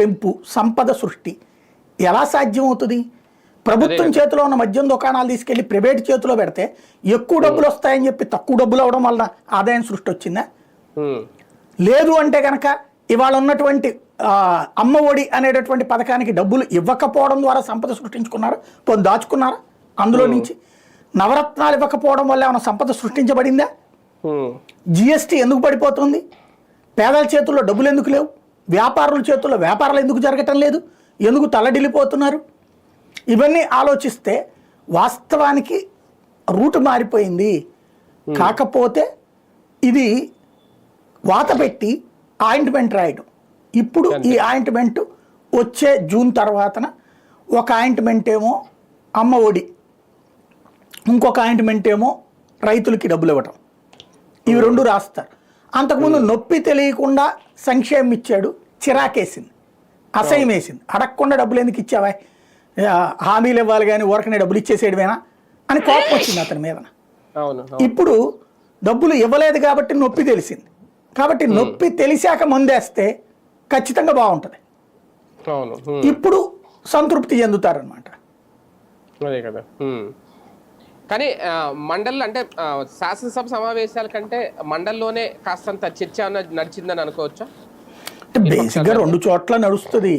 పెంపు, సంపద సృష్టి ఎలా సాధ్యం అవుతుంది? ప్రభుత్వం చేతిలో ఉన్న మద్యం దుకాణాలు తీసుకెళ్లి ప్రైవేట్ చేతిలో పెడితే ఎక్కువ డబ్బులు వస్తాయని చెప్పి తక్కువ డబ్బులు అవడం వలన ఆదాయం సృష్టి వచ్చిందా? లేదు అంటే కనుక ఇవాళ ఉన్నటువంటి అమ్మ ఒడి అనేటటువంటి పథకానికి డబ్బులు ఇవ్వకపోవడం ద్వారా సంపద సృష్టించుకున్నారు, కొన్ని దాచుకున్నారా అందులో నుంచి? నవరత్నాలు ఇవ్వకపోవడం వల్ల ఏమైనా సంపద సృష్టించబడిందా? జిఎస్టీ ఎందుకు పడిపోతుంది? పేదల చేతుల్లో డబ్బులు ఎందుకు లేవు? వ్యాపారుల చేతుల్లో వ్యాపారాలు ఎందుకు జరగటం లేదు? ఎందుకు తలడిల్లిపోతున్నారు? ఇవన్నీ ఆలోచిస్తే వాస్తవానికి రూట్ మారిపోయింది. కాకపోతే ఇది వాత పెట్టి ఆయింట్మెంట్ రాయడం. ఇప్పుడు ఈ ఆయింట్మెంట్ వచ్చే జూన్ తర్వాతన ఒక ఆయింట్మెంట్ ఏమో అమ్మ ఒడి, ఇంకొక ఆయింట్మెంట్ ఏమో రైతులకి డబ్బులు ఇవ్వటం. ఇవి రెండు రాస్తారు. అంతకుముందు నొప్పి తెలియకుండా సంక్షేమం ఇచ్చాడు, చిరాకేసింది, అసహ్యం వేసింది. అడగకుండా డబ్బులు ఎందుకు ఇచ్చావా, హామీలు ఇవ్వాలి కానీ ఊరకనే డబ్బులు ఇచ్చేసేయడమేనా అని కోపం వచ్చింది అతని మీద. ఇప్పుడు డబ్బులు ఇవ్వలేదు కాబట్టి నొప్పి తెలిసింది. కాబట్టి నొప్పి తెలిసాక మందేస్తే ఖచ్చితంగా బాగుంటుంది. ఇప్పుడు సంతృప్తి చెందుతారనమాట. అదే కదా. కానీ మండల్ అంటే శాసనసభ సమావేశాల కంటే మండల్లోనే కాస్తంత చర్చ నడిచిందని అనుకోవచ్చా? అంటే బేసిక్గా రెండు చోట్ల నడుస్తుంది.